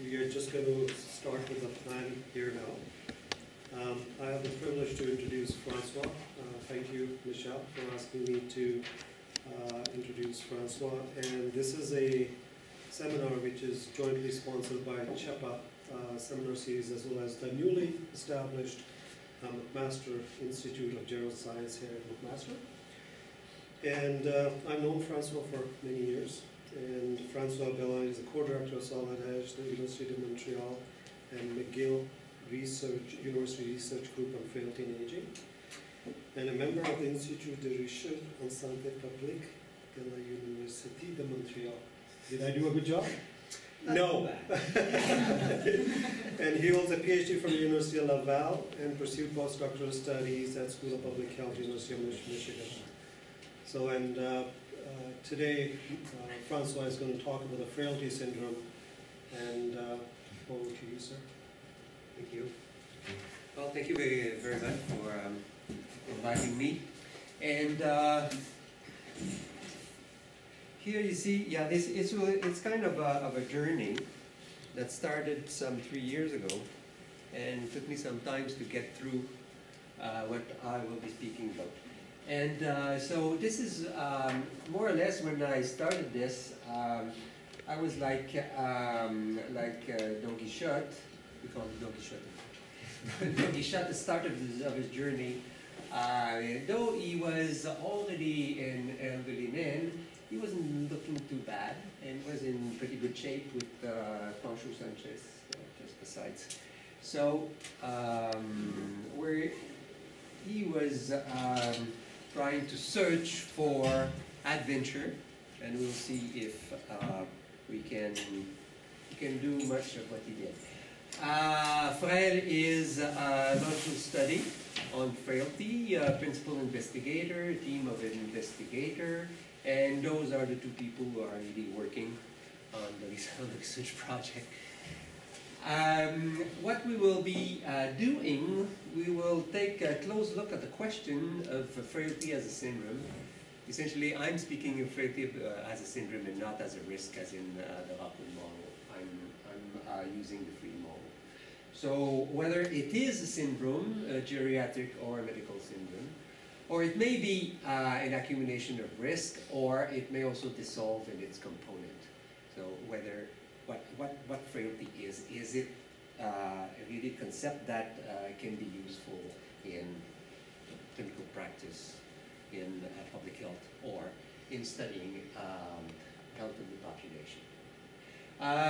we are just going to start with the plan here now. I have the privilege to introduce François. Thank you, Michelle, for asking me to introduce François. And this is a seminar which is jointly sponsored by CHEPA seminar series, as well as the newly established McMaster Institute of Geroscience here at McMaster. And I've known François for many years. And François Béland is the co-director of Solidage, the Université de Montreal, and McGill University Research Group on Frailty and Aging, and a member of the Institut de recherche en santé publique de la Université de Montreal. Did I do a good job? No. And he holds a PhD from the Université Laval and pursued postdoctoral studies at School of Public Health, University of Michigan. So, and today, François is going to talk about the frailty syndrome, and over to you, sir. Thank you. Well, thank you very, very much for inviting me. And here you see, yeah, it's kind of a journey that started some 3 years ago, and it took me some time to get through what I will be speaking about. And so this is more or less when I started this. I was like Don Quixote. We call it Don Quixote. Don Quixote started of his journey. Though he was already an elderly man, he wasn't looking too bad and was in pretty good shape with Pancho Sanchez just besides. So where he was trying to search for adventure, and we'll see if we can do much of what he did. Frail is a launching study on frailty, principal investigator, team of an investigator, and those are the two people who are really working on the research project. What we will be doing, we will take a close look at the question of frailty as a syndrome. Essentially, I'm speaking of frailty as a syndrome and not as a risk, as in the Rockwood model. I'm using the Frail model. So whether it is a syndrome, a geriatric or a medical syndrome, or it may be an accumulation of risk, or it may also dissolve in its component. So whether what frailty is it really a concept that can be useful in clinical practice, in public health, or in studying health of the population.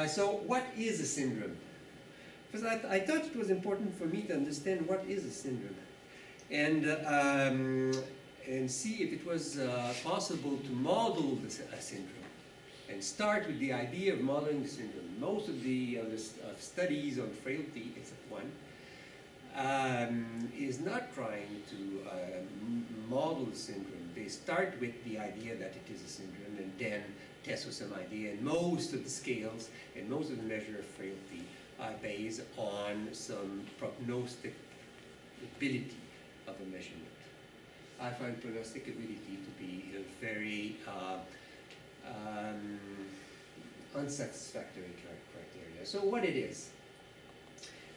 So what is a syndrome? Because I thought it was important for me to understand what is a syndrome, and see if it was possible to model a syndrome, and start with the idea of modeling the syndrome. Most of the studies on frailty, except one, is not trying to model the syndrome. They start with the idea that it is a syndrome, and then test with some idea. And most of the scales and most of the measure of frailty are based on some prognostic ability of a measurement. I find prognostic ability to be a very unsatisfactory criteria. So what it is?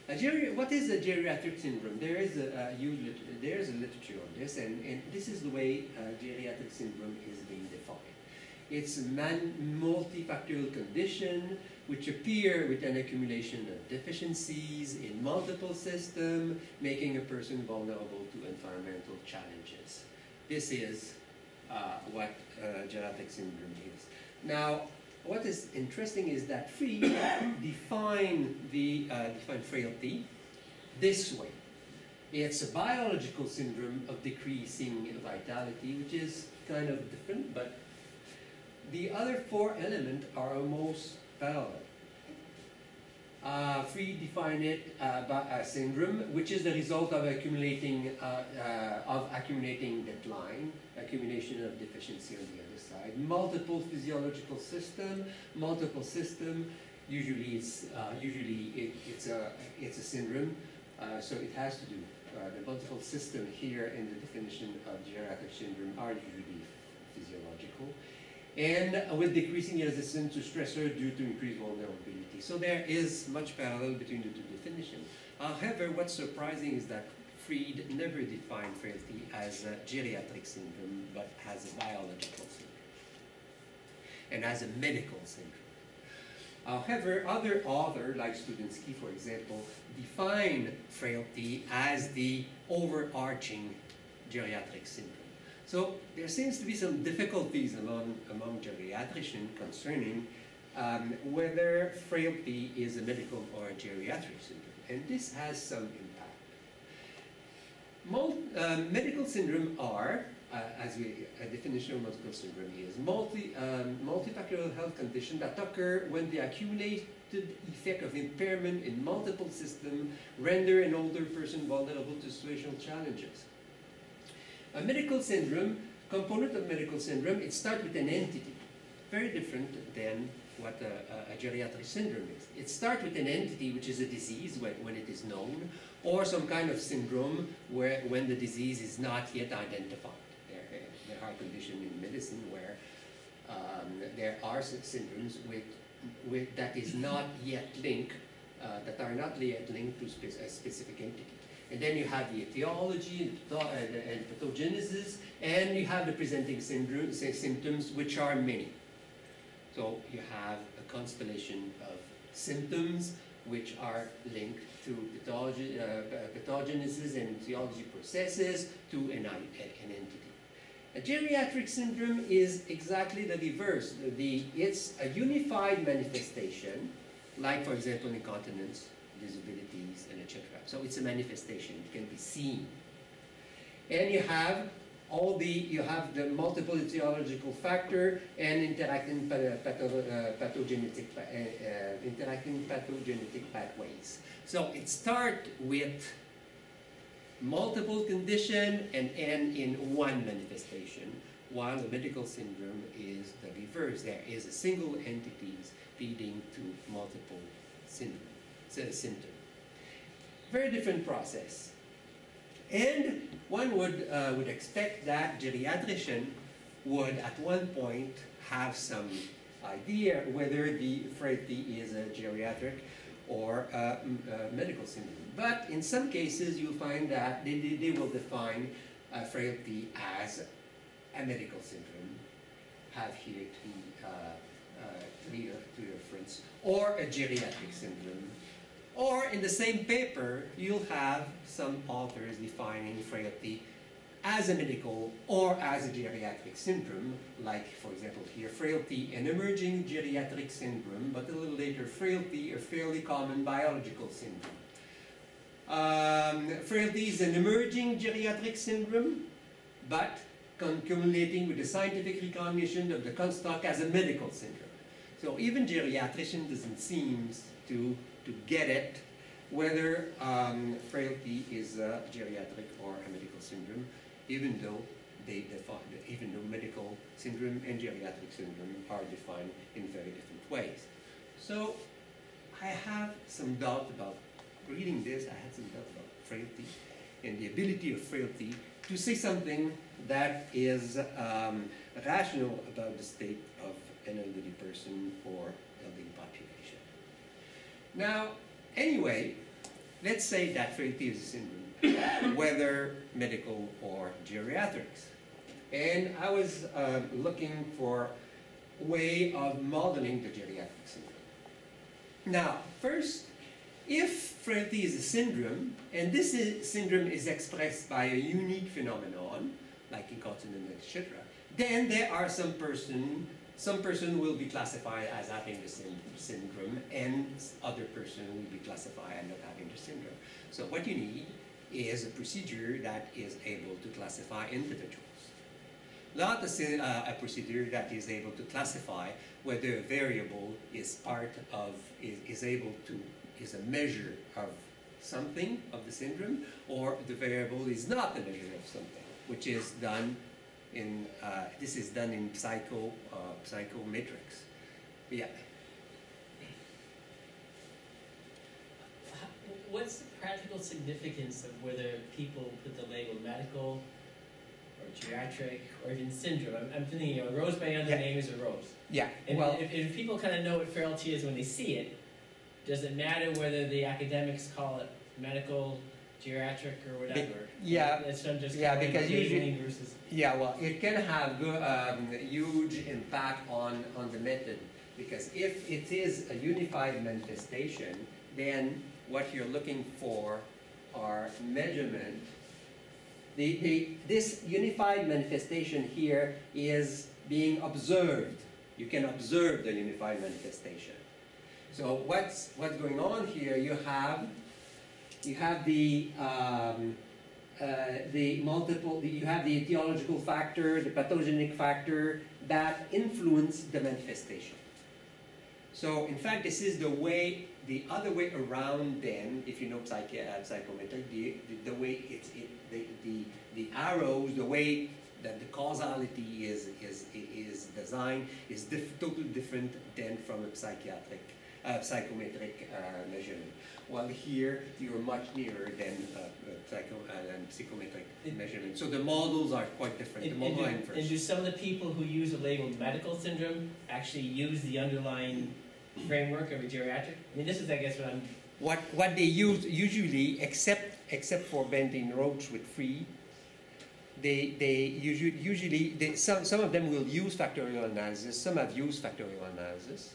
What is a geriatric syndrome? There is a literature on this, and this is the way geriatric syndrome is being defined. It's a multifactorial condition which appear with an accumulation of deficiencies in multiple systems, making a person vulnerable to environmental challenges. This is what geriatric syndrome is. Now, what is interesting is that Frail define frailty this way. It's a biological syndrome of decreasing vitality, which is kind of different, but the other four elements are almost parallel. Frail define it by a syndrome, which is the result of accumulating decline, accumulation of deficiency on the other side. Multiple physiological system, Usually it's a syndrome, so it has to do. The multiple system here in the definition of geriatric syndrome are usually physiological. and with decreasing resistance to stressor due to increased vulnerability. So there is much parallel between the two definitions. However, what's surprising is that Fried never defined frailty as a geriatric syndrome, but as a biological syndrome and as a medical syndrome. However, other authors, like Studenski, for example, define frailty as the overarching geriatric syndrome. So there seems to be some difficulties among geriatricians concerning whether frailty is a medical or a geriatric syndrome, and this has some impact. Medical syndrome are, as a definition of medical syndrome is, multifactorial health conditions that occur when the accumulated effect of impairment in multiple systems render an older person vulnerable to situational challenges. A medical syndrome, component of medical syndrome, it starts with an entity, very different than what a geriatric syndrome is. It starts with an entity, which is a disease when it is known, or some kind of syndrome when the disease is not yet identified. There are conditions in medicine where there are syndromes that is not yet linked, that are not yet linked to a specific entity. And then you have the etiology and pathogenesis, and you have the presenting symptoms, which are many. So you have a constellation of symptoms which are linked to pathogenesis and etiology processes to an entity. A geriatric syndrome is exactly the reverse. It's a unified manifestation, like, for example, incontinence, disabilities, and etc. So it's a manifestation. It can be seen. And you have you have the multiple etiological factor and interacting pathogenetic pathways. So it starts with multiple condition and end in one manifestation, while the medical syndrome is the reverse. There is a single entity leading to multiple symptoms. Very different process. And one would expect that geriatrician would at one point have some idea whether the frailty is a geriatric or a medical syndrome. But in some cases you'll find that they will define frailty as a medical syndrome. Have here three reference, or a geriatric syndrome. Or in the same paper, you'll have some authors defining frailty as a medical or as a geriatric syndrome, like, for example, here, frailty, an emerging geriatric syndrome, but a little later, frailty, a fairly common biological syndrome. Frailty is an emerging geriatric syndrome, but accumulating with the scientific recognition of the construct as a medical syndrome. So even geriatrician doesn't seem to get it, whether frailty is a geriatric or a medical syndrome, even though medical syndrome and geriatric syndrome are defined in very different ways. So I have some doubt about reading this. I had some doubt about frailty and the ability of frailty to say something that is rational about the state of an elderly person or elderly population. Now, anyway, let's say that frailty is a syndrome, whether medical or geriatrics. And I was looking for a way of modeling the geriatric syndrome. Now, first, if frailty is a syndrome, and this syndrome is expressed by a unique phenomenon, like incontinence, etc., then there are some person will be classified as having the syndrome, and other person will be classified as not having the syndrome. So what you need is a procedure that is able to classify individuals. Not a procedure that is able to classify whether a variable is a measure of something, of the syndrome, or the variable is not a measure of something, which is done in, this is done in psychometrics. Yeah. What's the practical significance of whether people put the label medical or geriatric, or even syndrome. I'm thinking, you know, rose by other name is a rose. Yeah. And Well, if people kind of know what frailty is when they see it, does it matter whether the academics call it medical, geriatric, or whatever? Yeah. It's just because usually, versus. yeah, well, it can have huge impact on the method, because if it is a unified manifestation, then what you're looking for are measurement. This unified manifestation here is being observed. You can observe the unified manifestation. So what's going on here? You have the multiple. You have the etiological factor, the pathogenic factor that influence the manifestation. So in fact, this is the other way around. Then, if you know psychometric, the way the arrows, the way that the causality is designed is totally different than from a psychometric measurement. While here you're much nearer than psychometric measurement. So the models are quite different. The model are inverse. And do some of the people who use the label medical syndrome actually use the underlying framework of a geriatric? I mean, this is, I guess, what they use usually, except for bending roach with free, some of them will use factorial analysis. Some have used factorial analysis,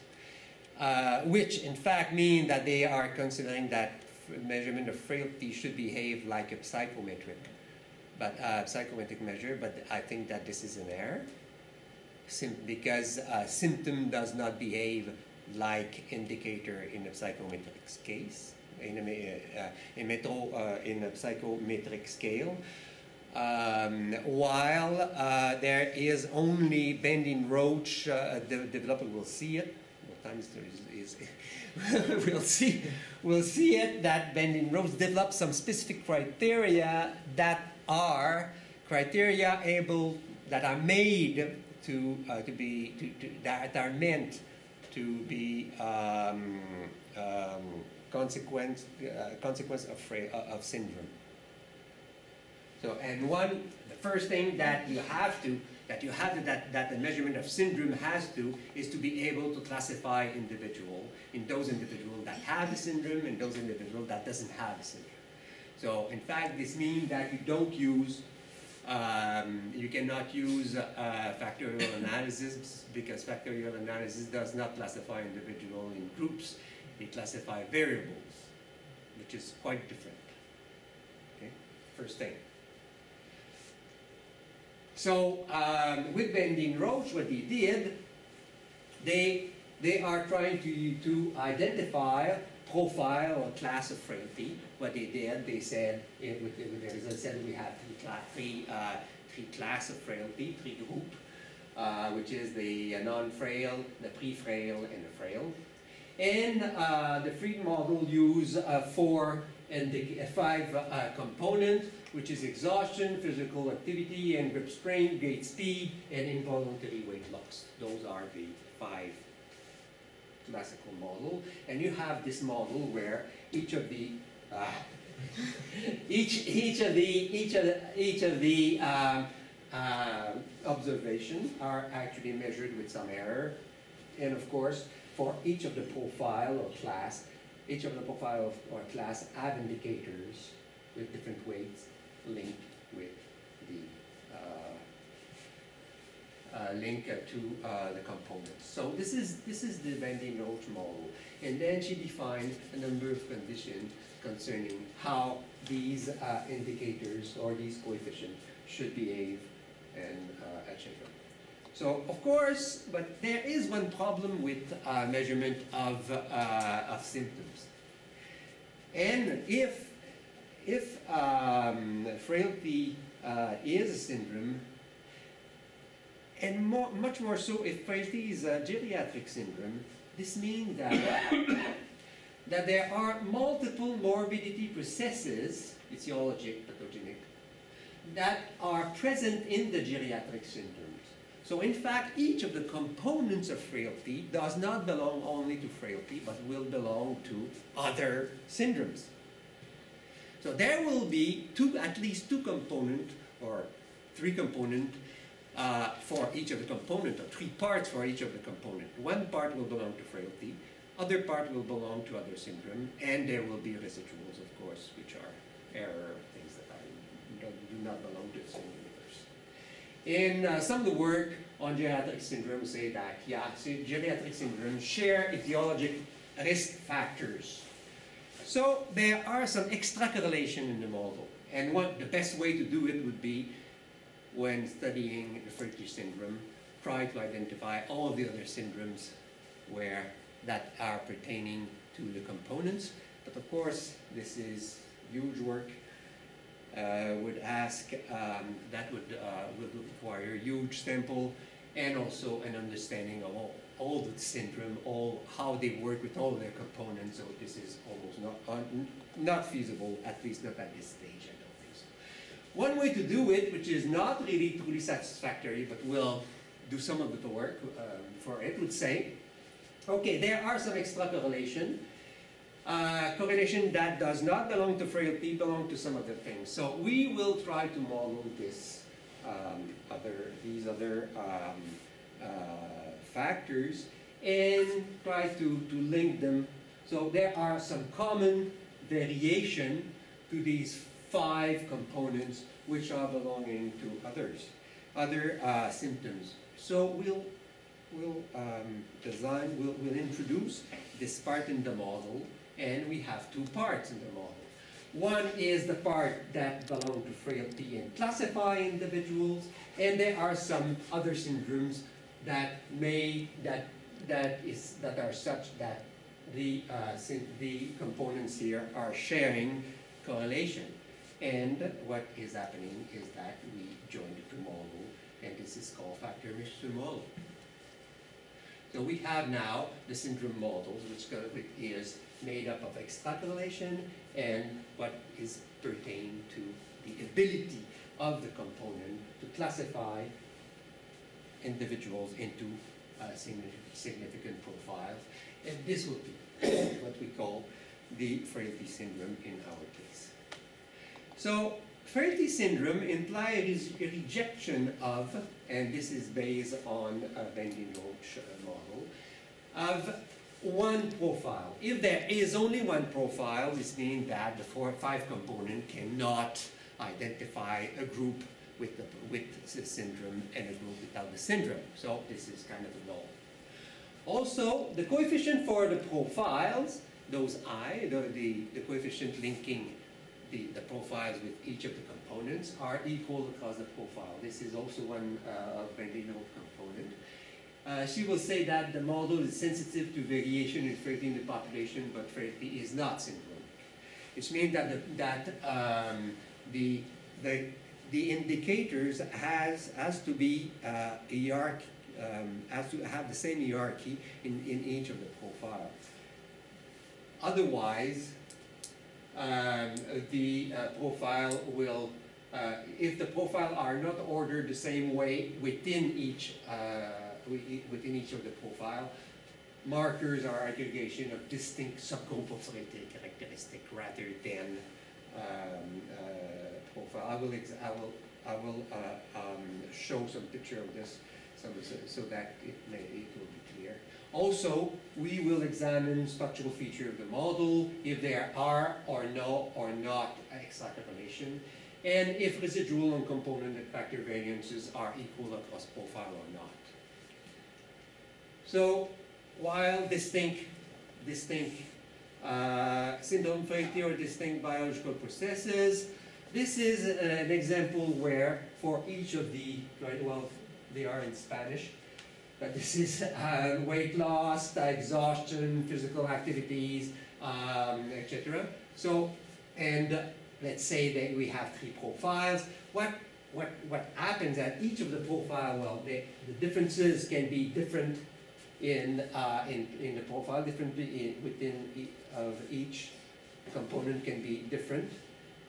which in fact mean that they are considering that measurement of frailty should behave like a psychometric measure. But I think that this is an error, because symptom does not behave like indicator in a psychometric case, in a psychometric scale. While there is only bending roach, the developer will see it. What time is we'll see it that bending roach develops some specific criteria that are made that are meant to be consequence of syndrome. So, and the first thing that the measurement of syndrome is to be able to classify those individuals that have the syndrome and those individuals that doesn't have the syndrome. So, in fact, this means that you cannot use factorial analysis, because factorial analysis does not classify individuals in groups. It classifies variables, which is quite different. Okay, first thing. So with bending roach, what they did, they are trying to identify profile or class of frailty. What they did, they said, with the results said we have three class of frailty, three group, which is the non-frail, the pre-frail, and the frail. And the free model use 5 components, which is exhaustion, physical activity, and grip strain, gait speed, and involuntary weight loss. Those are the 5 classical model. And you have this model where each of the observations are actually measured with some error. And of course, for each of the profile or class, each of the profile or class have indicators with different weights linked with the the components. So this is the bending roach model, and then she defined a number of conditions concerning how these indicators or these coefficients should behave and etc. So of course, but there is one problem with measurement of symptoms, and if frailty is a syndrome, and much more so if frailty is a geriatric syndrome, this means that there are multiple morbidity processes, etiologic, pathogenic, that are present in the geriatric syndromes. So in fact, each of the components of frailty does not belong only to frailty, but will belong to other syndromes. So there will be at least two components, or 3 components for each of the component, or 3 parts for each of the component. One part will belong to frailty, other part will belong to other syndrome, and there will be residuals, of course, which are error, things that do not belong to the same universe. And some of the work on geriatric syndrome say that, yeah, geriatric syndrome share etiologic risk factors. So there are some extra correlation in the model, and the best way to do it would be, when studying the Frailty syndrome, try to identify all the other syndromes that are pertaining to the components. But of course, this is huge work. Would require huge sample, and also an understanding of all the syndrome, how they work with all their components. So this is almost not feasible, at least not at this stage, I don't think so. One way to do it, which is not really truly satisfactory, but will do some of the work for it, would say, okay, there are some extra correlation. Correlation that does not belong to frailty, belong to some other things. So we will try to model these other factors and try to link them. So there are some common variation to these 5 components which are belonging to other symptoms. So we'll introduce this part in the model, and we have 2 parts in the model. One is the part that belong to frailty and classify individuals, and there are some other syndromes that are such that the components here are sharing correlation. And what is happening is that we join the 2 model, and this is called factor mixture model. So we have now the syndrome models, which is made up of extra correlation and what is pertaining to the ability of the component to classify individuals into significant profiles. And this will be what we call the frailty syndrome in our case. So frailty syndrome implies a rejection of, and this is based on a Bending-Roach model, of one profile. If there is only one profile, this means that the 4 or 5 component cannot identify a group with the syndrome and a group without the syndrome. So this is kind of a null. Also, the coefficient for the profiles, those I, the coefficient linking the profiles with each of the components, are equal across the profile. This is also one of Bending-Roach component. She will say that the model is sensitive to variation in frailty in the population, but frailty is not syndromic. Which means that the indicators has to be hierarchy, has to have the same hierarchy in each of the profiles. Otherwise, the profile will, if the profile are not ordered the same way within each of the profile, markers are aggregation of distinct subgroup of frailty characteristic rather than profile. I will show some picture of this so that it will be clear. Also, we will examine structural feature of the model, if there are or not extra correlation, and if residual and component and factor variances are equal across profile or not. So, while distinct syndrome frailty or distinct biological processes, this is an example where for each of the, well, they are in Spanish, but this is weight loss, exhaustion, physical activities, etc. So, and let's say that we have 3 profiles. What happens at each of the profile? Well, the differences can be different in the profile, different within of each component can be different.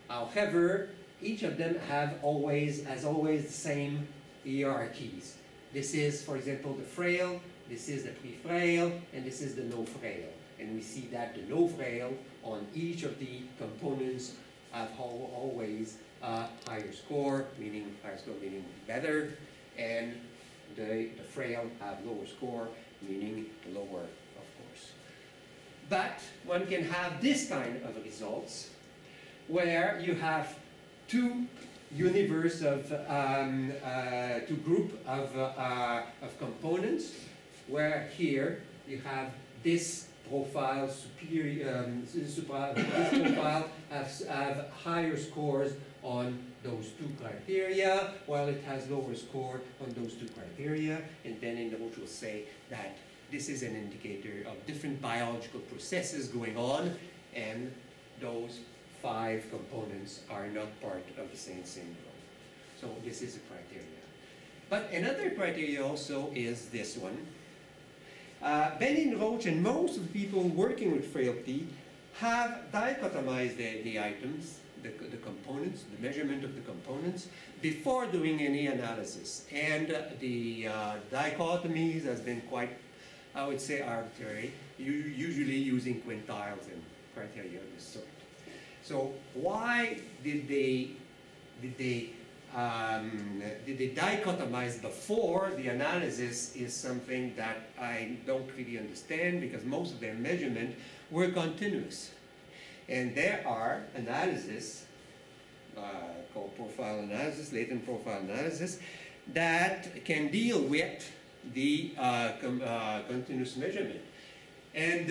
However, each of them has always the same hierarchies. This is, for example, the frail, this is the pre-frail, and this is the no frail. And we see that the no frail on each of the components have always a higher score meaning better, and the frail have lower score, meaning lower, of course. But one can have this kind of results, where you have two universe of, two group of components, where here you have this profile superior, this profile have higher scores on those two criteria, while it has lower score on those two criteria. And then in the note we'll say that this is an indicator of different biological processes going on, and those 5 components are not part of the same syndrome. So this is a criteria. But another criteria also is this one. Béland, Roche, and most of the people working with frailty have dichotomized the items, the components, the measurement of the components, before doing any analysis. And the dichotomies has been quite, I would say, arbitrary, usually using quintiles and criteria of this sort. So why did they dichotomize before the analysis is something that I don't really understand, because most of their measurement were continuous. And there are analysis called profile analysis, latent profile analysis, that can deal with the continuous measurement. And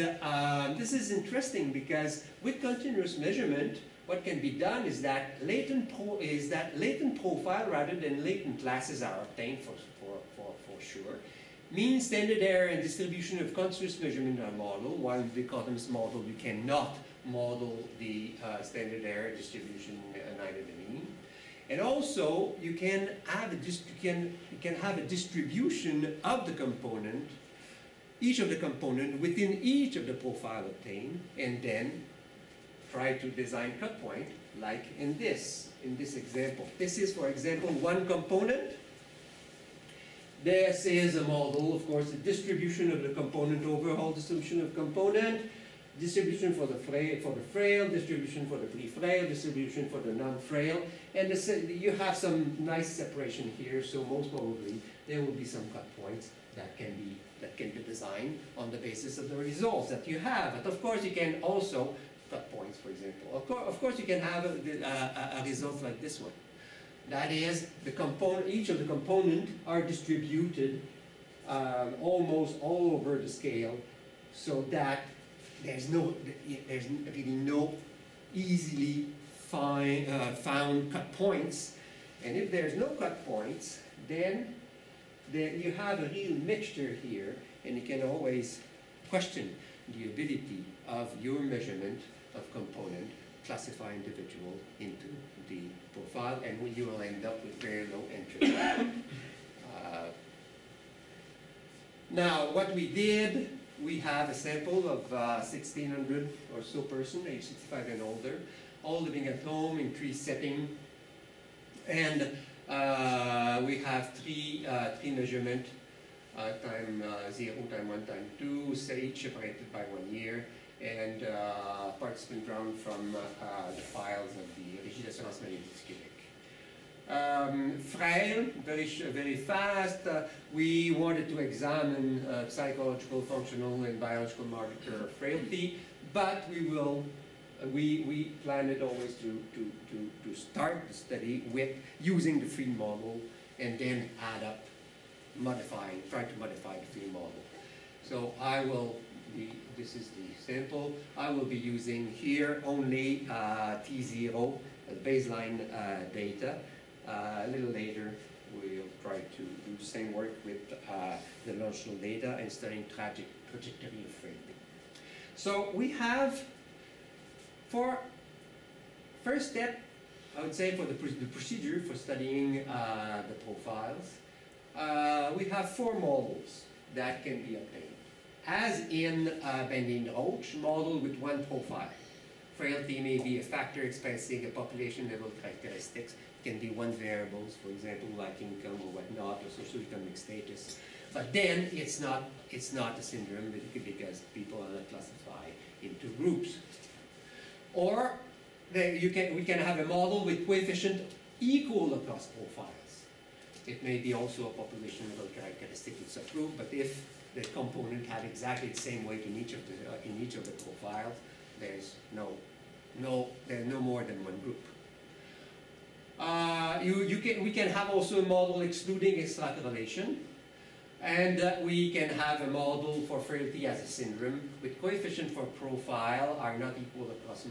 this is interesting, because with continuous measurement, what can be done is that latent profile rather than latent classes are obtained for sure. Mean, standard error, and distribution of continuous measurement are modeled, while in the continuous model you cannot model the standard error distribution, neither the mean. And also you can have a distribution of the component, each of the component within each of the profile obtained, and then try to design cut point, like in this example. This is, for example, one component. This is a model, of course, the distribution of the component, overall distribution of component, distribution for the frail, distribution for the pre-frail, distribution for the non-frail, and you have some nice separation here. So most probably there will be some cut points that can be designed on the basis of the results that you have. But of course, you can also cut points, for example. Of course, you can have a result like this one. That is, each of the components are distributed almost all over the scale, so that there's really no easily found cut points. And if there's no cut points, then you have a real mixture here, and you can always question the ability of your measurement of component, classify individual into the profile, and you will end up with very low entry. Now, what we did, we have a sample of 1,600 or so persons, age 65 and older, all living at home in 3 settings, and we have three measurements, time 0, time 1, time 2, each separated by 1 year, and participant drawn from the files of the Geroscience Québec. Frail, very fast. We wanted to examine psychological, functional, and biological marker of frailty, but we planned always to start the study with using the free model, and then add up, try to modify the free model. So this is the sample. I will be using here only T0, baseline data. A little later, we'll try to do the same work with the longitudinal data and studying trajectory of frailty. So we have, for first step, I would say for the procedure for studying the profiles, we have 4 models that can be obtained. As in Béland Roche model with 1 profile. Frailty may be a factor expressing a population level characteristics. It can be 1 variables, for example, like income or whatnot, or socioeconomic status. But then it's not a syndrome, because people are not classified into groups. Or we can have a model with coefficient equal across profiles. It may be also a populational characteristic in subgroup, but if the component have exactly the same weight in each of the profiles, there's no more than one group. We can have also a model excluding extracorrelation, and we can have a model for frailty as a syndrome with coefficient for profile are not equal across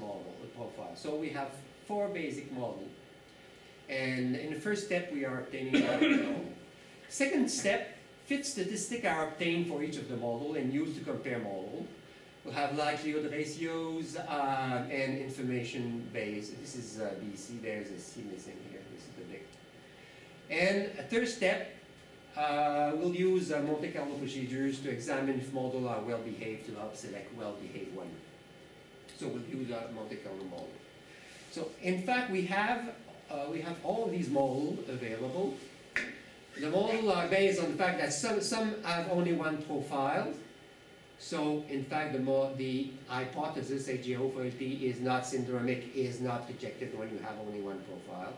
profile. So we have 4 basic models. And in the first step, we are obtaining our model. Second step, fit statistics are obtained for each of the model and used to compare model. We'll have likelihood ratios and information base. This is BC. There's a C missing here. This is the big. And a third step, we'll use Monte Carlo procedures to examine if models are well behaved to help select well-behaved one. So we'll use a Monte Carlo model. So in fact, we have all these models available. The models are based on the fact that some have only one profile. So in fact, the hypothesis that frailty is not syndromic is not rejected when you have only one profile.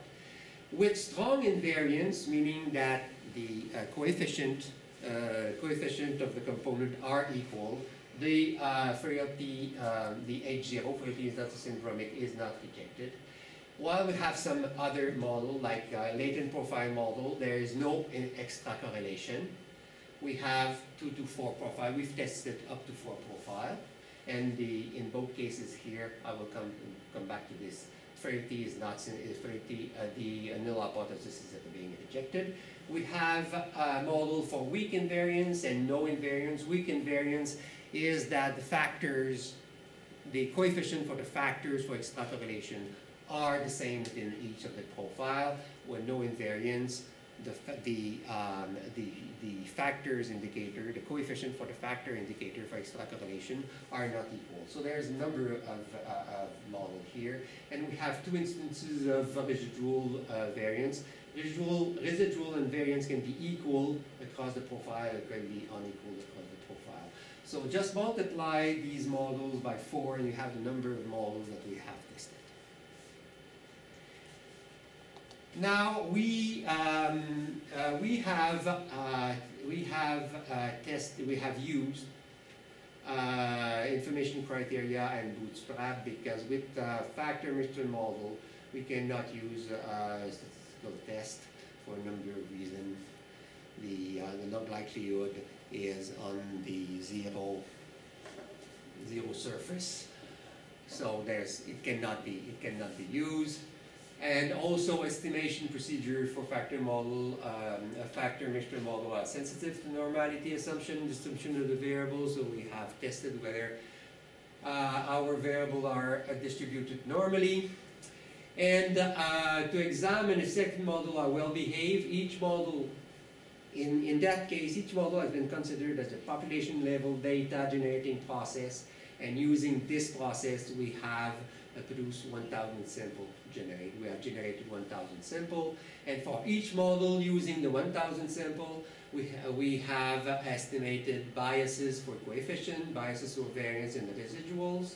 With strong invariance, meaning that the coefficient of the component are equal, the frailty, the H0 frailty is not syndromic, is not rejected. While we have some other model, like latent profile model, there is no extra correlation. We have 2 to 4 profile. We've tested up to 4 profile, and in both cases here, I will come back to this. Frailty is not frailty. The null hypothesis is being rejected. We have a model for weak invariance and no invariance. Weak invariance is that the factors, the coefficient for the factors for extra correlation are the same within each of the profile. With no invariance, the factors indicator, the coefficient for the factor indicator for extra correlation are not equal. So there's a number of models here, and we have 2 instances of residual variance. Residual and variance can be equal across the profile, it can be unequal across the profile. So just multiply these models by 4 and you have the number of models that we have tested. Now we have used information criteria and bootstrap, because with factor mixture model we cannot use statistical test for a number of reasons. The log likelihood is on the zero surface, so it cannot be used. And also estimation procedure for factor model, a factor mixture model are sensitive to normality assumption, distribution of the variables, so we have tested whether our variables are distributed normally. And to examine if second model are well behaved, each model, in that case, each model has been considered as a population level data generating process, and using this process we have produced 1,000 sample generated. We have generated 1,000 sample, and for each model using the 1,000 sample, we have estimated biases for coefficient, biases for variance in the residuals,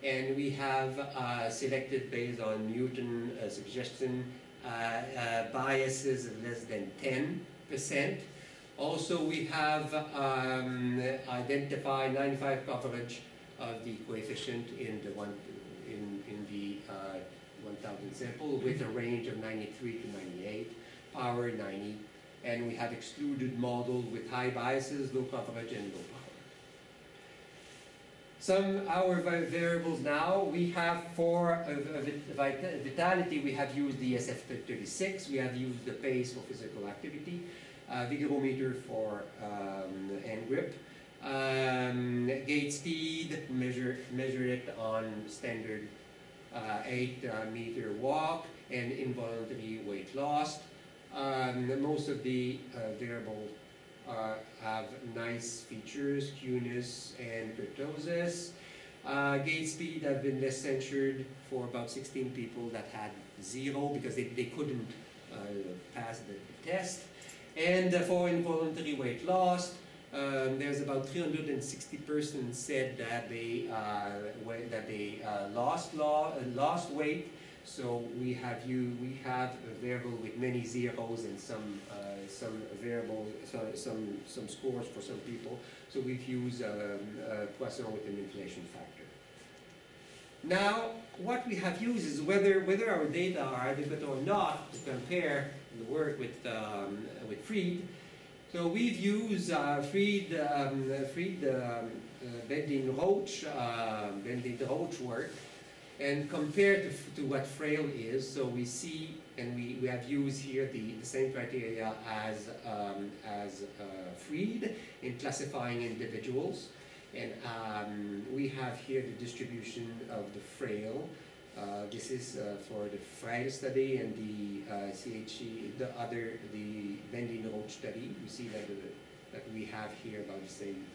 and we have selected based on Newton suggestion biases of less than 10%. Also, we have identified 95 coverage of the coefficient in the 1,000 sample with a range of 93 to 98, power 90, and we have excluded models with high biases, low coverage, and low power. Some our variables now, we have for vitality, we have used the SF36, we have used the pace for physical activity, vigorometer for hand grip, gait speed, measure it on standard 8-meter walk, and involuntary weight loss. Most of the variables have nice features, skewness and kurtosis. Gait speed have been less censored for about 16 people that had 0 because they couldn't pass the test. And for involuntary weight loss, There's about 360 persons said that they lost weight. So we have a variable with many zeros and some variable, some scores for some people. So we've used Poisson with an inflation factor. Now, what we have used is whether our data are adequate or not to compare the work with Fried. So we've used Fried Bending-Roach work and compared to what Frail is. So we see, and we have used here the same criteria as Fried in classifying individuals. And we have here the distribution of the Frail. This is for the Frail study and the CHE, the Bending-Roach study. We see that we have here about the same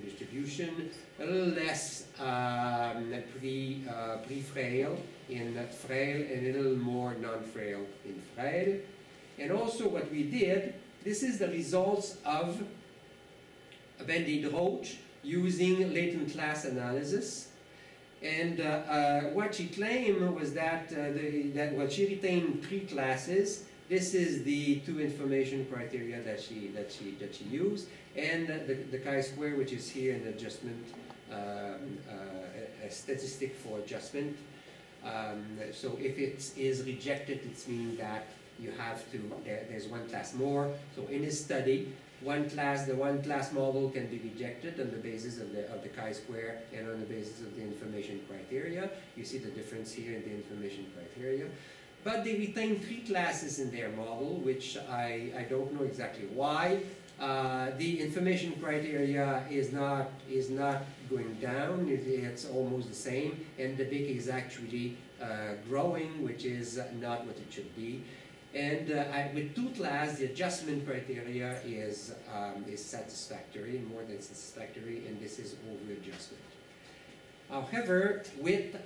distribution. A little less pre-Frail in Frail and a little more non-Frail in Frail. And also what we did, this is the results of Bending-Roach using latent class analysis. And what she claimed was that, she retained 3 classes. This is the 2 information criteria that she used, and the chi-square, which is here an adjustment, a statistic for adjustment. So if it is rejected, it means that you have to, there's 1 class more. So in this study, the one class model can be rejected on the basis of the chi-square and on the basis of the information criteria. You see the difference here in the information criteria. But they retain 3 classes in their model, which I don't know exactly why. The information criteria is not going down, it's almost the same, and the big is actually growing, which is not what it should be. And with 2 classes, the adjustment criteria is satisfactory, more than satisfactory, and this is over-adjustment. However, with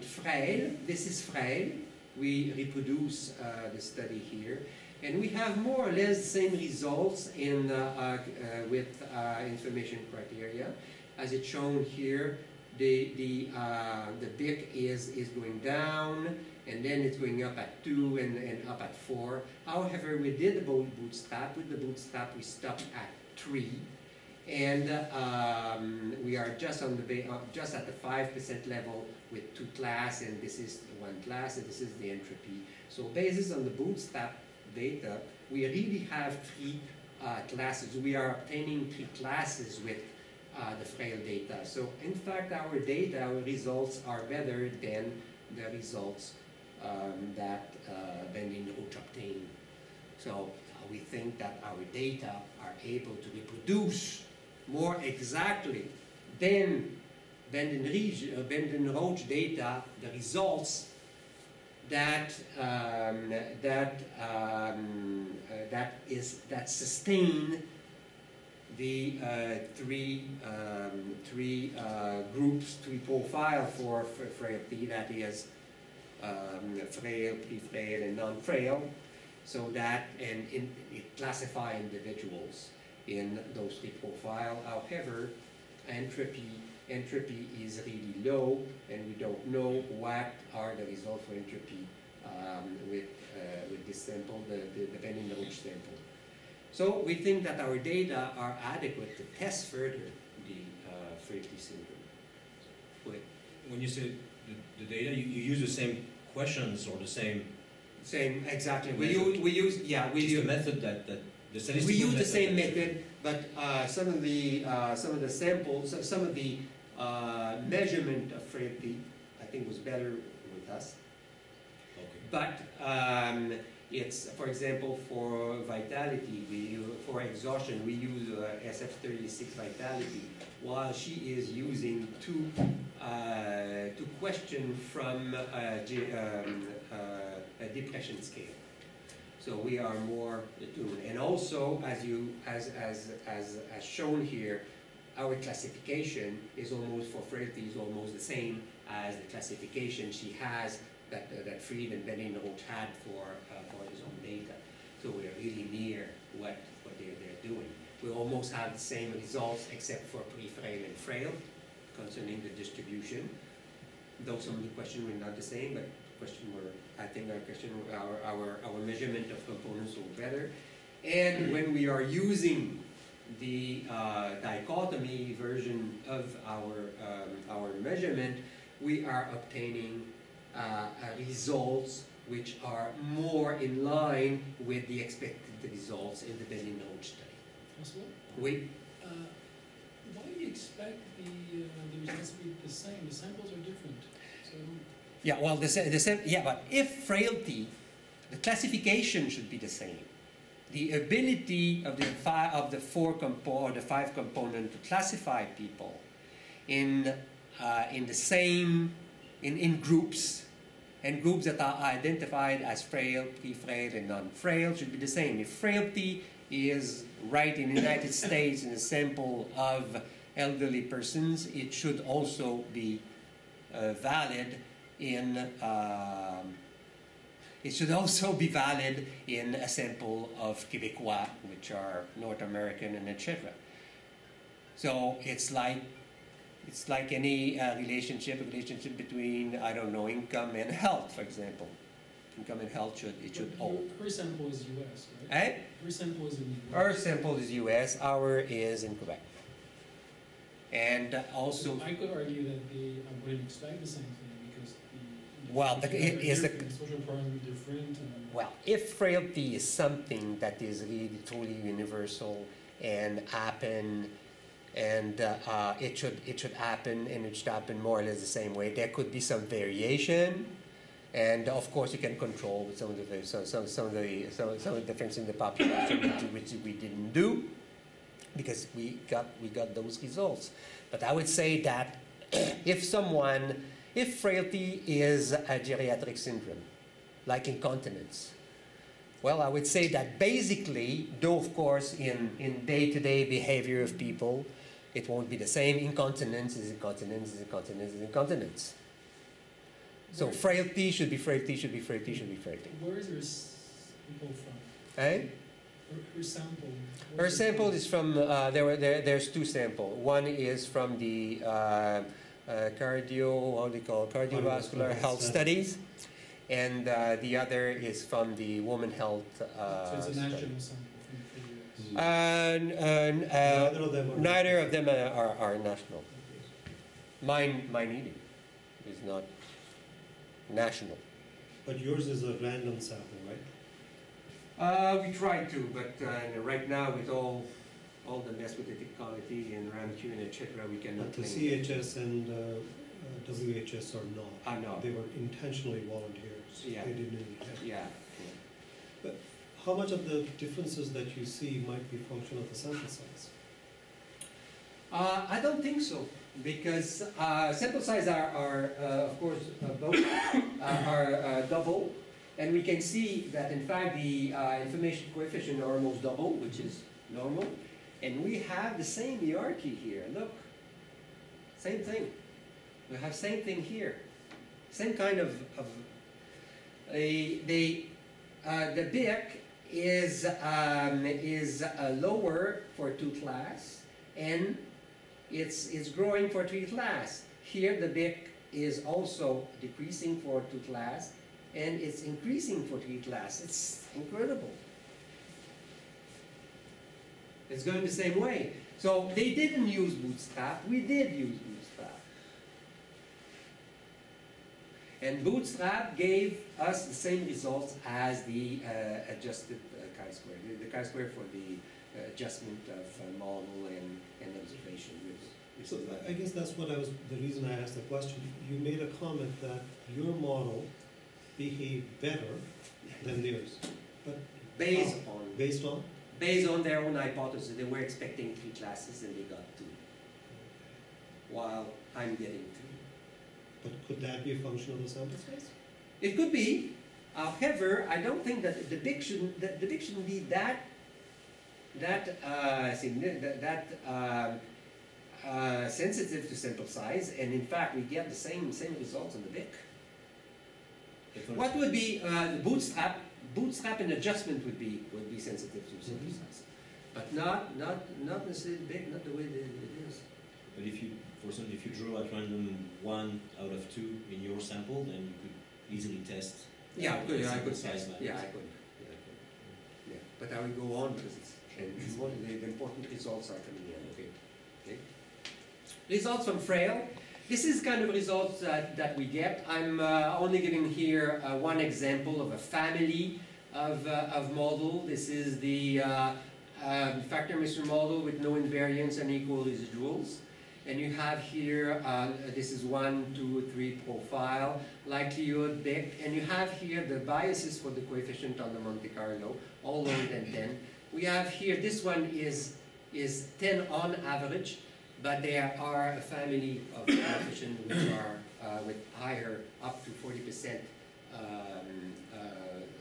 Frail, this is Frail, we reproduce the study here, and we have more or less the same results in, with information criteria. As it's shown here, the BIC is going down, and then it's going up at 2 and up at 4. However, we did the bootstrap. With the bootstrap, we stopped at 3. And we are just at the 5% level with 2 classes, and this is 1 class, and this is the entropy. So based on the bootstrap data, we really have 3 classes. We are obtaining 3 classes with the Frail data. So in fact, our results are better than the results that Bending-Roach obtained. So we think that our data are able to reproduce more exactly than Bending-Roach data, the results that sustain the 3 groups, 3 profile for frailty, that is frail, pre-frail, and non-frail, so that it classify individuals in those 3 profiles. However, entropy is really low, and we don't know what are the results for entropy with this sample, the Bending-Roach sample. So we think that our data are adequate to test further the frailty syndrome. When you say the data, you use the same questions or the same exactly. Method. We use the method that the statistical we use method the same method, but some of the samples, some of the measurement of frailty, I think, was better with us. Okay. But it's, for example, for vitality, for exhaustion, we use SF36 vitality, while she is using two questions from a depression scale. So we are more attuned. And also, as shown here, our classification is almost, for frailty, is almost the same as the classification she has that Fried and Bending-Roach had for his own data. So we're really near what they're doing. we almost have the same results except for pre-frail and frail concerning the distribution. Though some of the questions were not the same, but I think our measurement of components were better. And when we are using the dichotomy version of our measurement, we are obtaining results which are more in line with the expected results in the Béland study. François? Oui. Why do you expect the results to be the same? The samples are different. So Yeah, well, the same. Yeah, but if frailty, the classification should be the same. The ability of the five component to classify people in the same in groups, and groups that are identified as frail, pre-frail, and non-frail should be the same. If frailty is right in the United States in a sample of elderly persons, it should also be valid in. It should also be valid in a sample of Québécois, which are North American and etc. So it's like any relationship between, I don't know, income and health, for example. Income and health should hold. Her sample is US, right? Eh? Her sample is in the US. Our sample is US, our is in Quebec. And also, I could argue that they wouldn't expect the same thing because social problems are different. Well, if frailty is something that is really truly universal and happen, and it should happen, and it should happen more or less the same way. There could be some variation, and of course you can control with some of the difference in the population, which we didn't do, because we got those results. But I would say that if frailty is a geriatric syndrome, like incontinence, well, I would say that basically, though of course in day-to-day behavior of people, it won't be the same. Incontinence is incontinence is incontinence is incontinence. So frailty should be frailty, should be frailty, should be frailty. Where is her sample from? Eh? Her sample. Her sample is from, there's two samples. One is from the cardiovascular health studies, and the other is from the woman health So it's a national sample from the neither of them are national. Mine either is not national. But yours is a random sample, right? We tried to, but right now with all the mess with the technology and RAMQ and etc., we cannot. But the CHS and WHS are not. No. They were intentionally volunteers. Yeah. They didn't intend. Yeah. But how much of the differences that you see might be function of the sample size? I don't think so, because sample size are of course both are double, and we can see that in fact the information coefficient are almost double, which is normal, and we have the same hierarchy here. Look, same thing. We have same thing here, same kind of the BIC is lower for 2 class, and it's growing for 3 class. Here the BIC is also decreasing for 2 class, and it's increasing for 3 class. It's incredible. It's going the same way. So they didn't use bootstrap. We did use bootstrap. And bootstrap gave us the same results as the adjusted chi-square. The chi-square for the adjustment of model and observation. So I guess that's what the reason I asked the question. You made a comment that your model behaved better than theirs. But based on their own hypothesis. They were expecting 3 classes and they got 2. While I'm getting 3. But could that be a function of the sample size? It could be. However, I don't think that the BIC shouldn't be that sensitive to sample size, and in fact we get the same results on the BIC. What would be the bootstrap and adjustment would be sensitive to sample size. but not necessarily big, not the way it is. But if you, for example, if you draw at random 1 out of 2 in your sample, then you could easily test. Yeah, I could size test. values. Yeah, I could. Yeah, but I will go on because it's the important results are coming in. Okay. Results from Frail. This is kind of results that we get. I'm only giving here one example of a family of model. This is the factor mixture model with no invariance and equal residuals. And you have here, this is 1, 2, 3 profile, likelihood, and you have here the biases for the coefficient on the Monte Carlo, all lower than 10. We have here, this one is 10 on average, but there are a family of coefficients which are with higher, up to 40%,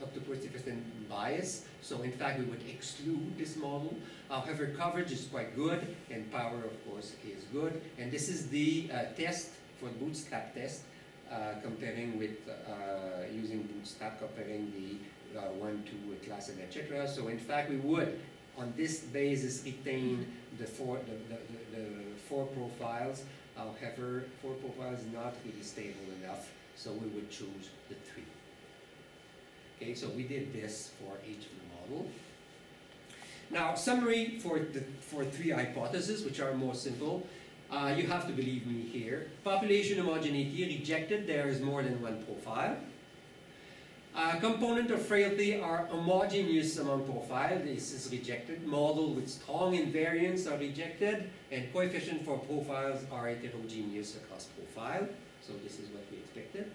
up to 40% bias. So in fact, we would exclude this model. However, coverage is quite good, and power, of course, is good. And this is the test for the bootstrap test, comparing with using bootstrap, comparing the 1, 2 class, and etc. So in fact, we would, on this basis, retain the four profiles. However, 4 profiles is not really stable enough, so we would choose the 3. Okay, so we did this for each of the model. Now, summary for 3 hypotheses, which are more simple. You have to believe me here. Population homogeneity rejected. There is more than 1 profile. Component of frailty are homogeneous among profiles. This is rejected. Model with strong invariance are rejected, and coefficient for profiles are heterogeneous across profile. So this is what we expected.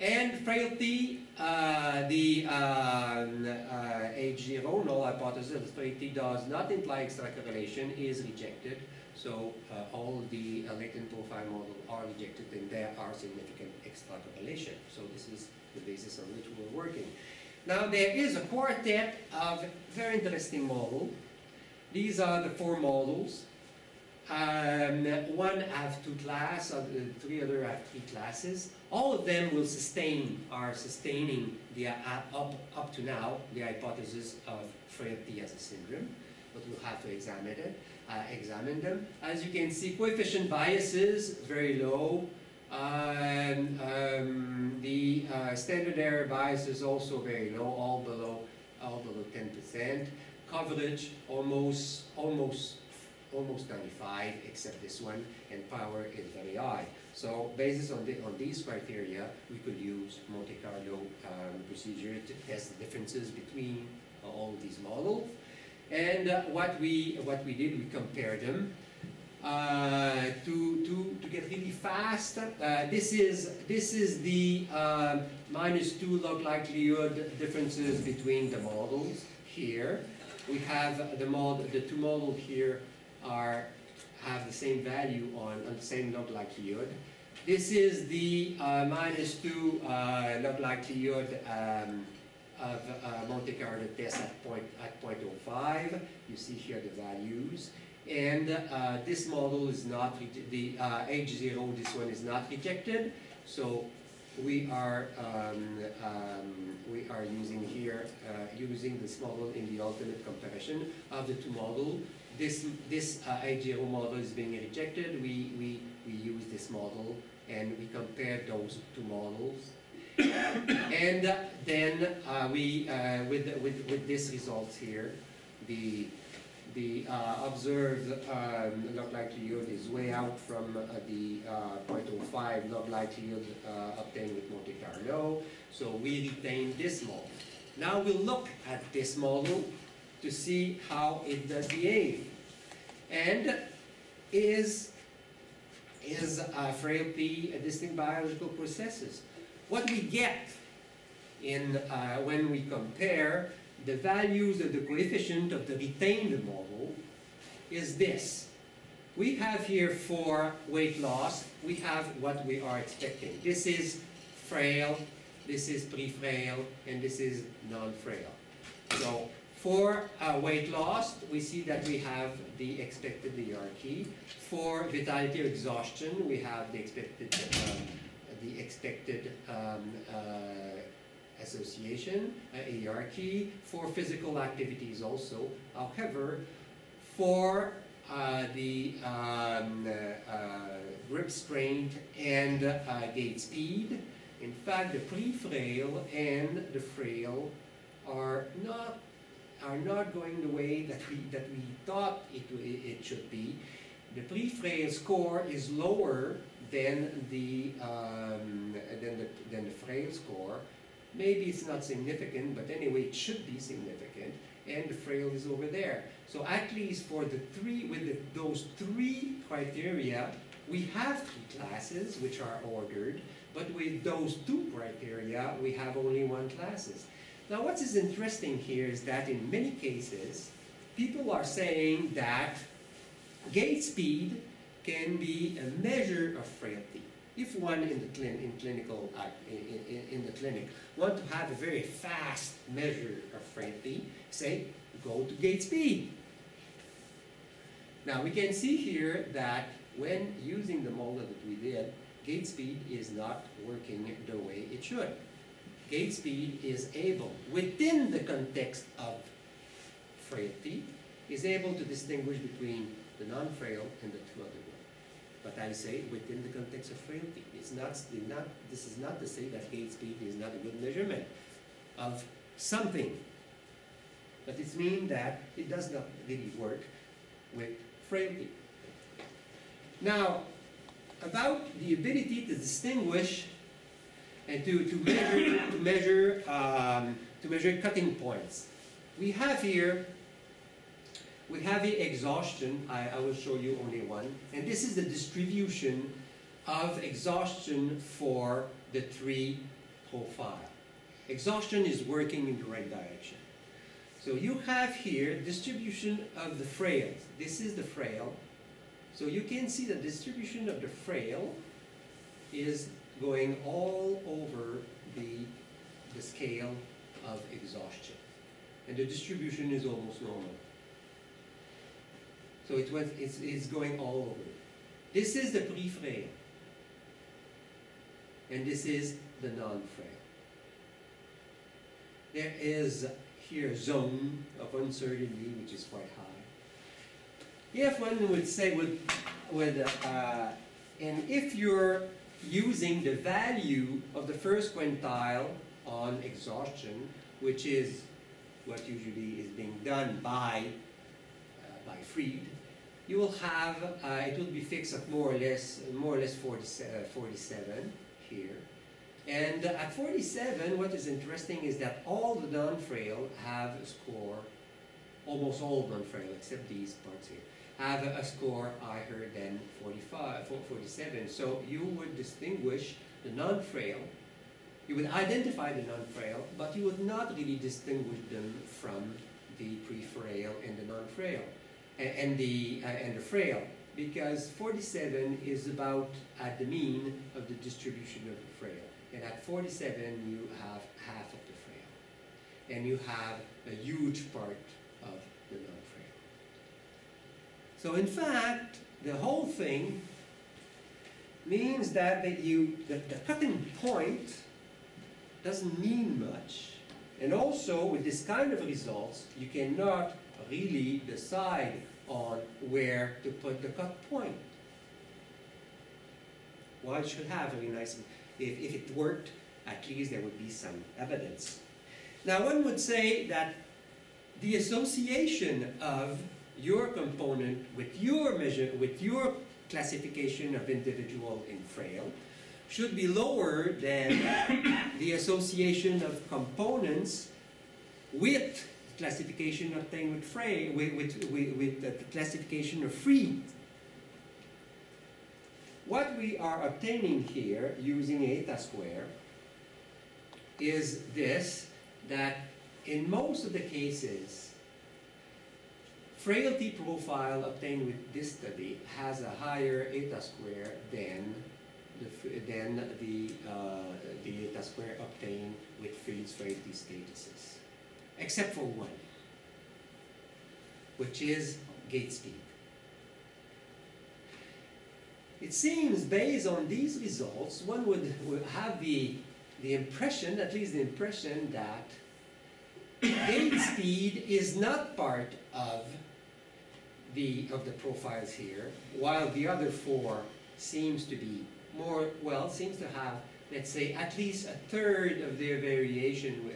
And frailty, the age 0, null hypothesis of frailty does not imply extra correlation, is rejected. So all the latent profile models are rejected, and there are significant extra correlation. So this is the basis on which we're working. Now there is a quartet of very interesting models. These are the 4 models. One have 2 classes, 3 other have 3 classes. All of them will are sustaining the up to now the hypothesis of frailty as a syndrome, but we'll have to examine them. As you can see, coefficient biases very low. The standard error bias is also very low, all below 10%. Coverage almost 95, except this one, and power is very high. So, based on these criteria, we could use Monte Carlo procedure to test the differences between all of these models. And what we did, we compared them to get really fast. This is the -2 log likelihood differences between the models here. We have the 2 models here have the same value on the same log likelihood. This is the -2 log likelihood of Monte Carlo test at 0.05. You see here the values. And this model is not, the age 0, this one is not rejected. So we are using here, using this model in the alternate comparison of the 2 models. This age 0 model is being rejected. We use this model and we compare those 2 models. And then with this results here, the observed log likelihood is way out from the 0.05 log likelihood obtained with Monte Carlo. So we retain this model. Now we'll look at this model to see how it does behave. And is frailty a distinct biological processes? What we get in when we compare the values of the coefficient of the retained model is this. We have here for weight loss, we have what we are expecting. This is frail, this is pre-frail, and this is non-frail. So for weight loss, we see that we have the expected hierarchy. For vitality or exhaustion, we have the expected association, hierarchy, for physical activities also. However, for the grip strength and gait speed, in fact, the pre-frail and the frail are not going the way that we thought it should be. The pre-frail score is lower than the frail score. Maybe it's not significant, but anyway, it should be significant. And the frail is over there. So at least for the those three criteria, we have 3 classes which are ordered, but with those 2 criteria, we have only 1 classes. Now what is interesting here is that in many cases, people are saying that gait speed can be a measure of frailty. If one in the clinic want to have a very fast measure of frailty, say, go to gait speed. Now we can see here that when using the model that we did, gait speed is not working the way it should. Gait speed is able, within the context of frailty, is able to distinguish between the non-frail and the 2 other ones. But I say within the context of frailty. This is not to say that gait speed is not a good measurement of something. But it means that it does not really work with frailty. Now, about the ability to distinguish and to measure cutting points. We have here the exhaustion. I will show you only one. And this is the distribution of exhaustion for the 3 profile. Exhaustion is working in the right direction. So you have here distribution of the frails. This is the frail. So you can see the distribution of the frail is going all over the scale of exhaustion. And the distribution is almost normal. So it's going all over. This is the pre-frail. And this is the non-frail. There is here a zone of uncertainty which is quite high. If one would say, and if you're using the value of the first quintile on exhaustion, which is what usually is being done by Fried, you will have, it will be fixed at more or less 47 here. And at 47, what is interesting is that all the non-frail have a score, almost all non-frail except these parts here, have a score higher than 47. So you would distinguish the non-frail, you would identify the non-frail, but you would not really distinguish them from the pre-frail and the non-frail, and the frail, because 47 is about at the mean of the distribution of the frail. And at 47, you have half of the frail. And you have a huge part of the non-frail. So in fact, the whole thing means that the cutting point doesn't mean much. And also, with this kind of results, you cannot really decide on where to put the cut point. One should have a very nice, if it worked, at least there would be some evidence. Now one would say that the association of your component with your measure, with your classification of individual in frail should be lower than the association of components with classification obtained with Frail, with the classification of Fried. What we are obtaining here using eta square is this, that in most of the cases, frailty profile obtained with this study has a higher eta square than the eta square obtained with Fried's frailty statuses, except for one, which is gait speed. It seems, based on these results, one would have the the impression, at least the impression, that gait speed is not part of the profiles here, while the other four seems to be more, well, seems to have, let's say, at least a third of their variation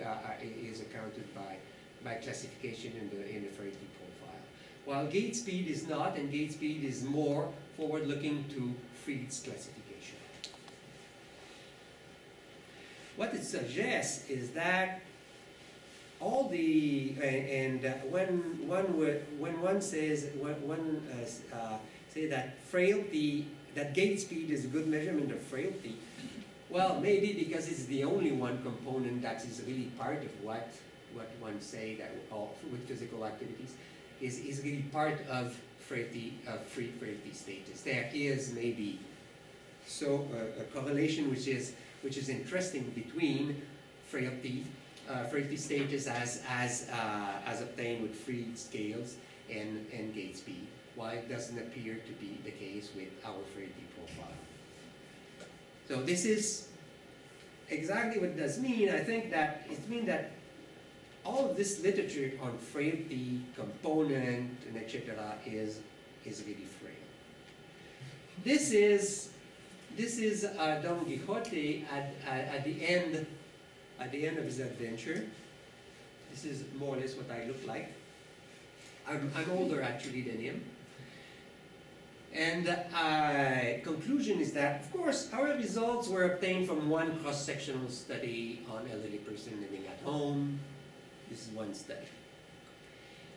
is accounted by classification in the Frailty profile. While gait speed is not, and gait speed is more forward-looking to Fried's classification. What it suggests is that all the when one says say that frailty, that gait speed is a good measurement of frailty, well, maybe because it's the only one component that is really part of what one say that with physical activities is really part of frailty, free frailty status. There is maybe a correlation which is interesting between frailty status as obtained with Fried scales and gait speed, while it doesn't appear to be the case with our frailty profile. So this is exactly what it does mean. I think that it means that all of this literature on frailty, component, and etc. is really frail. This is Don Quixote at the end of his adventure. This is more or less what I look like. I'm older actually than him. And conclusion is that, of course, our results were obtained from one cross-sectional study on elderly person living at home. This is one study.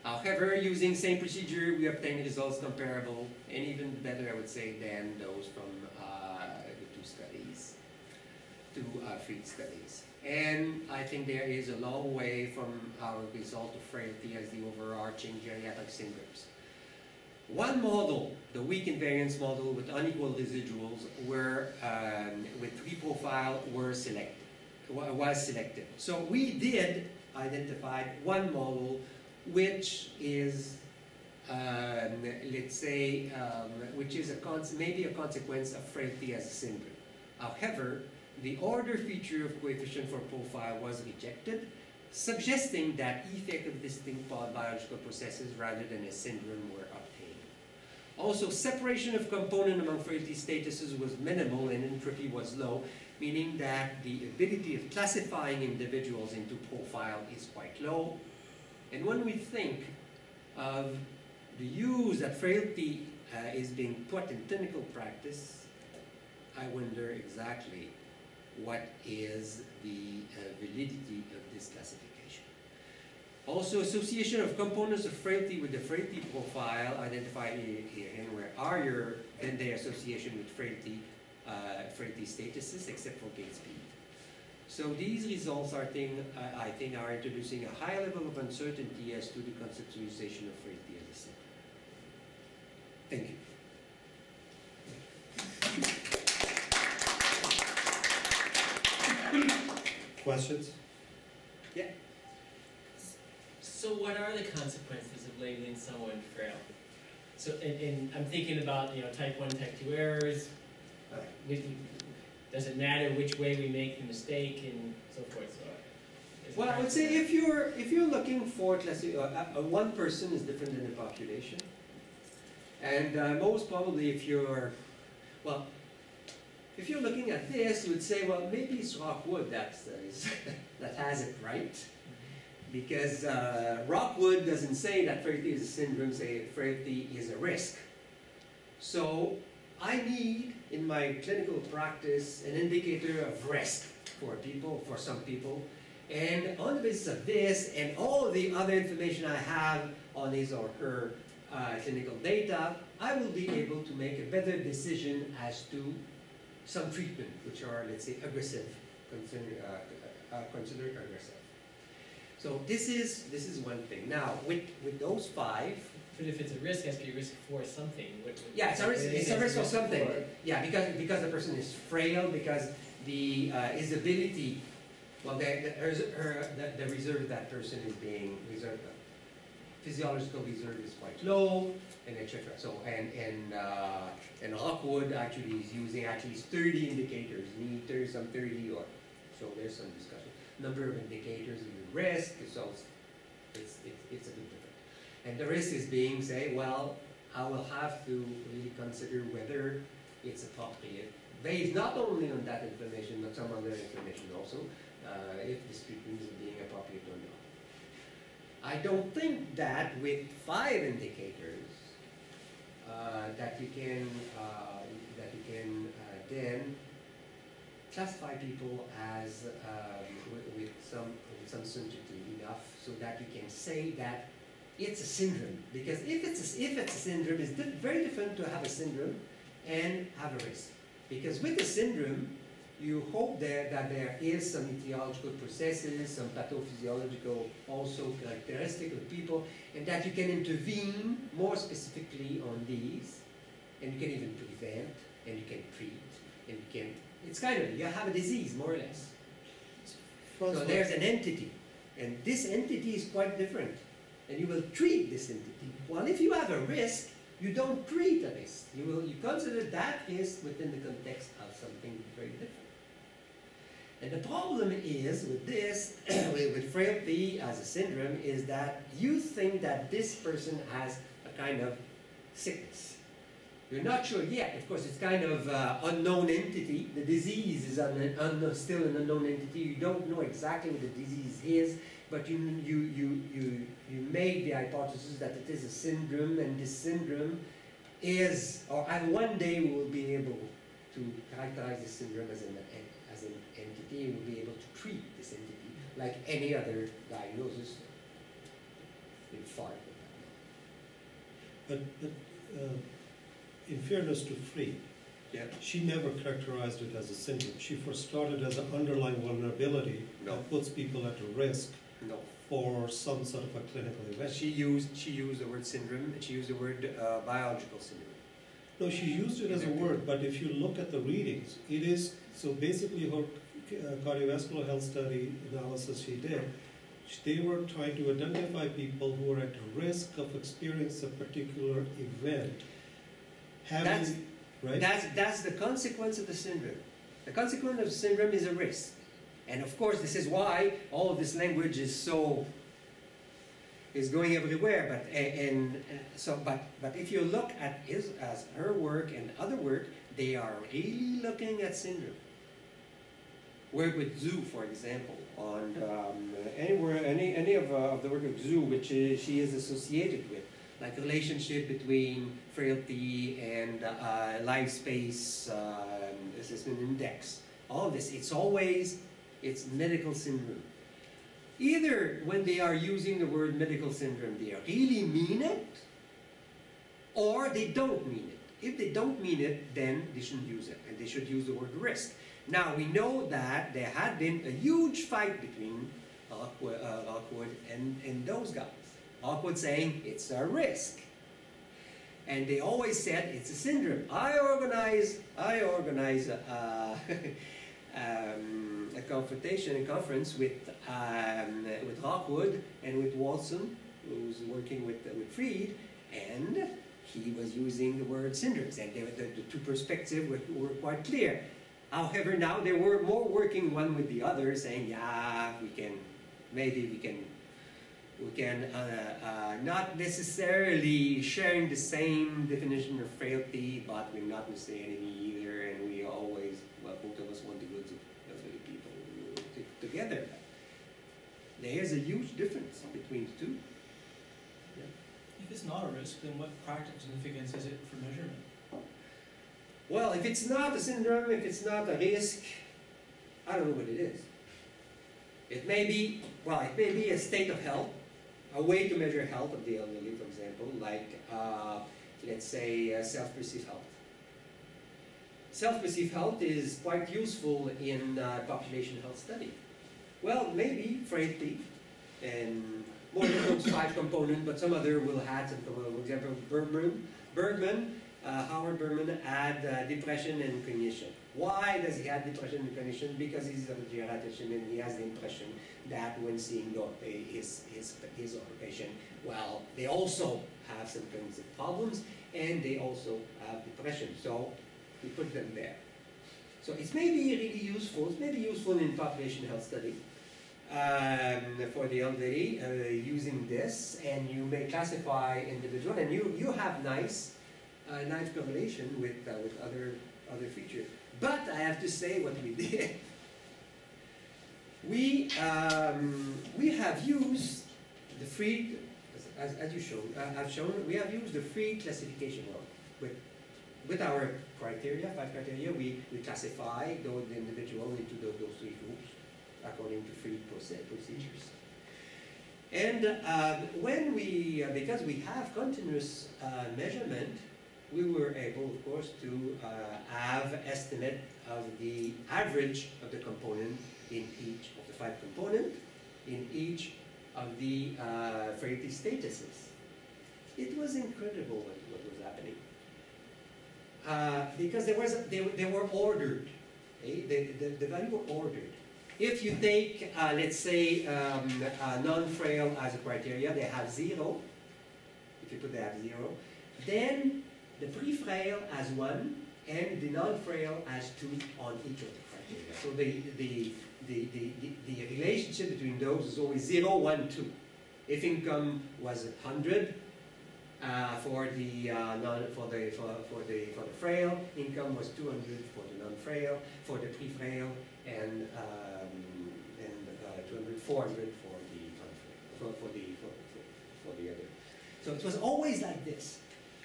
However, using same procedure, we obtained results comparable, and even better, I would say, than those from the two Fried studies. And I think there is a long way from our result of frailty as the overarching geriatric syndromes. One model, the weak invariance model with unequal residuals, with three profile was selected. So we did identify one model which is, let's say, which is maybe a consequence of frailty as a syndrome. However, the order feature of coefficient for profile was rejected, suggesting that effect of distinct biological processes rather than a syndrome were obtained. Also, separation of component among frailty statuses was minimal and entropy was low, meaning that the ability of classifying individuals into profile is quite low. And when we think of the use that frailty is being put in clinical practice, I wonder exactly what is the validity of this classification. Also, association of components of frailty with the frailty profile identified here, and where are then their association with frailty statuses except for gait speed. So these results are I think are introducing a high level of uncertainty as to the conceptualization of frailty as a syndrome. Thank you. Questions? Yeah. So what are the consequences of labeling someone frail? So, and I'm thinking about, type 1, type 2 errors. Does it matter which way we make the mistake and so forth? So, well, I would say if you're looking for one person is different than the population, and most probably if you're looking at this, you would say, well, maybe it's Rockwood that has it right, because Rockwood doesn't say that frailty is a syndrome, say frailty is a risk. So I need, in my clinical practice, an indicator of risk for some people. And on the basis of this and all of the other information I have on his or her clinical data, I will be able to make a better decision as to some treatment, which are, let's say, aggressive, considered aggressive. So this is one thing. Now, with those five. But if it's a risk, it has to be a risk for something. Yeah, it's a risk for something. Yeah, because the person is frail, because his ability, well, the reserve that person is being reserved, physiological reserve is quite low, and etc. So and Rockwood actually is using at least 30 indicators, need 30 or So there's some discussion. Number of indicators of the risk is also, it's a bit different. And the risk is being, say, well, I will have to really consider whether it's appropriate, based not only on that information, but some other information also, if this treatment is being appropriate or not. I don't think that with 5 indicators that you can then classify people as with some certainty enough so that you can say that it's a syndrome. Because if it's a syndrome, it's very different to have a syndrome and have a risk. Because with the syndrome, you hope that there is some etiological processes, some pathophysiological also characteristic of people, and that you can intervene more specifically on these, and you can even prevent, and you can treat, and you can, it's kind of, you have a disease, more or less. So there's an entity, and this entity is quite different, and you will treat this entity. Well, if you have a risk, you don't treat a risk. You consider that risk within the context of something very different. And the problem is with this, with frailty as a syndrome, is that you think that this person has a kind of sickness. You're not sure yet. Of course, it's kind of unknown entity. The disease is still an unknown entity. You don't know exactly what the disease is, but you make the hypothesis that it is a syndrome, and this syndrome is, and one day we will be able to characterize this syndrome as an entity, and we'll be able to treat this entity like any other diagnosis in far. But in fairness to Frail, yeah, she never characterized it as a syndrome. She first started as an underlying vulnerability that puts people at a risk for some sort of a clinical event. She used the word syndrome, and she used the word biological syndrome. No, she used it as a word, but if you look at the readings, it is, so basically her cardiovascular health study analysis she did, they were trying to identify people who are at risk of experiencing a particular event. That's the consequence of the syndrome. The consequence of the syndrome is a risk. And of course, this is why all of this language is going everywhere. But if you look at as her work and other work, they are really looking at syndrome. Work with Zhu, for example, on any of the work of Zhu, which she is associated with, like relationship between frailty and life space assessment index. All of this, it's medical syndrome. Either when they are using the word medical syndrome, they really mean it, or they don't mean it. If they don't mean it, then they shouldn't use it, and they should use the word risk. Now, we know that there had been a huge fight between Rockwood and those guys. Rockwood saying it's a risk, and they always said it's a syndrome. I organize a conference with Rockwood and with Watson, who's working with Fried, and he was using the word syndromes, and the two perspectives were quite clear. However, now they were more working one with the other, saying, yeah, we can not necessarily sharing the same definition of frailty, but we're not the same enemy either, and we always, well, both of us want the goods of the people together. There is a huge difference between the two. Yeah. If it's not a risk, then what practical significance is it for measurement? Well, if it's not a syndrome, if it's not a risk, I don't know what it is. It may be, well, it may be a state of health, a way to measure health of the elderly, for example, like, let's say, self-perceived health. Self-perceived health is quite useful in population health study. Well, maybe frailty, and more than those 5 components, but some other will add some components. For example, Howard Berman had depression and cognition. Why does he have depression and cognition? Because he's a geriatrician and he has the impression that when seeing his occupation, well, they also have some cognitive problems and they also have depression. So we put them there. So it's maybe really useful. It's maybe useful in population health study for the elderly using this, and you may classify individual, and you have nice correlation with other features. But I have to say what we did. We have used the free, as you showed, I've shown, we have used the free classification with our criteria, 5 criteria. We classify those individuals into those 3 groups according to free procedures. And when we, because we have continuous measurement, we were able, of course, to have estimate of the average of the component in each of the 5 components, in each of the frailty statuses. It was incredible what was happening. Because they were ordered. Okay? The value were ordered. If you take, let's say, non-frail as a criteria, they have 0. If you put they have 0, then the pre-frail has 1, and the non-frail has 2 on each of the criteria. So the relationship between those is always 0, 1, 2. If income was 100 for the frail, income was 200 for the non-frail, for the pre-frail, and 200, 400 for the other. So it was always like this.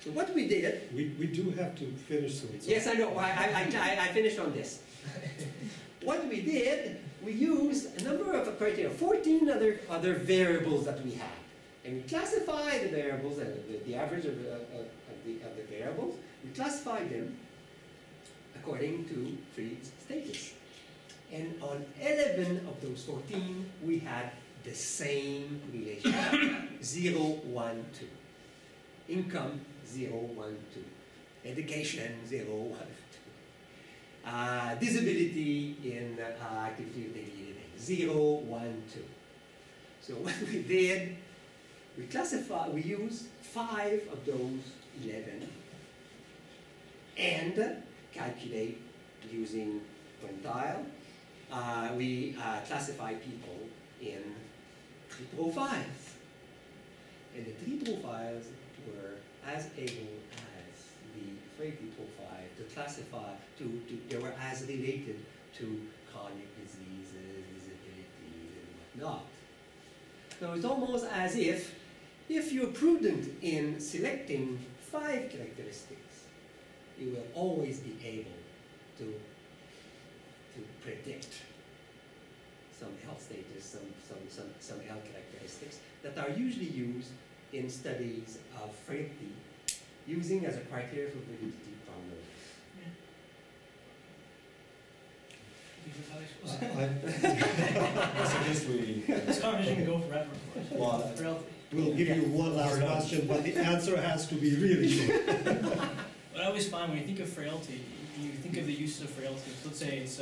So what we did, we do have to finish soon. So. Yes, I know. I finished on this. What we did, we used a number of criteria, 14 other variables that we had, and we classified the variables, the average of the variables. We classified them according to free status. And on 11 of those 14, we had the same relationship: 0, 1, 2. Income, 0, 1, 2. Education, 0, 1, 2. Disability in activity of daily living, 0, 1, 2. So what we did, we used 5 of those 11 and calculate using quintile. We classify people in 3 profiles. And the 3 profiles were as able as the frailty profile to classify, they were as related to chronic diseases, disabilities, and whatnot. So it's almost as if you're prudent in selecting 5 characteristics, you will always be able to predict some health status, some health characteristics that are usually used in studies of frailty, using as a criteria for validity prognosis. I suggest we. This conversation can go forever, of course. Well, We'll give you one last question, but the answer has to be really short. What I always find when you think of frailty, you think of the uses of frailty. So let's say it's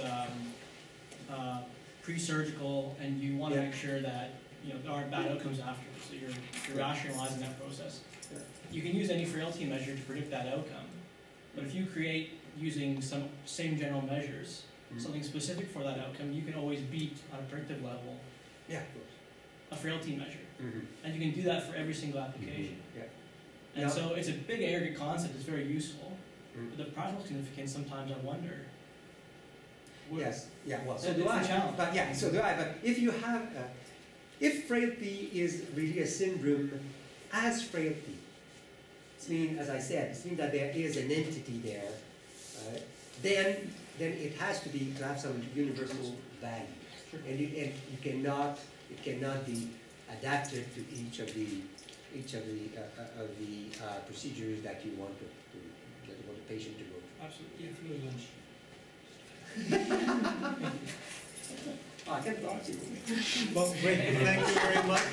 pre-surgical, and you want to make sure that there aren't bad outcomes afterwards. So you're rationalizing that process. Yeah. You can use any frailty measure to predict that outcome, but if you create using some same general measures, something specific for that outcome, you can always beat on a predictive level. Yeah, of course. A frailty measure. And you can do that for every single application. Yeah. And so it's a big aggregate concept, it's very useful. But the practical significance, sometimes I wonder. Yes, yeah, well, so It's do a I. challenge. But yeah, so do I. But if you have, if frailty is really a syndrome as frailty, it means, as I said, it means that there is an entity there, then it has to have some universal value. And it cannot be adapted to each of the procedures that you want the patient to go through. Absolutely. Yeah, for lunch. I can talk to you. Well, great. Thank you very much.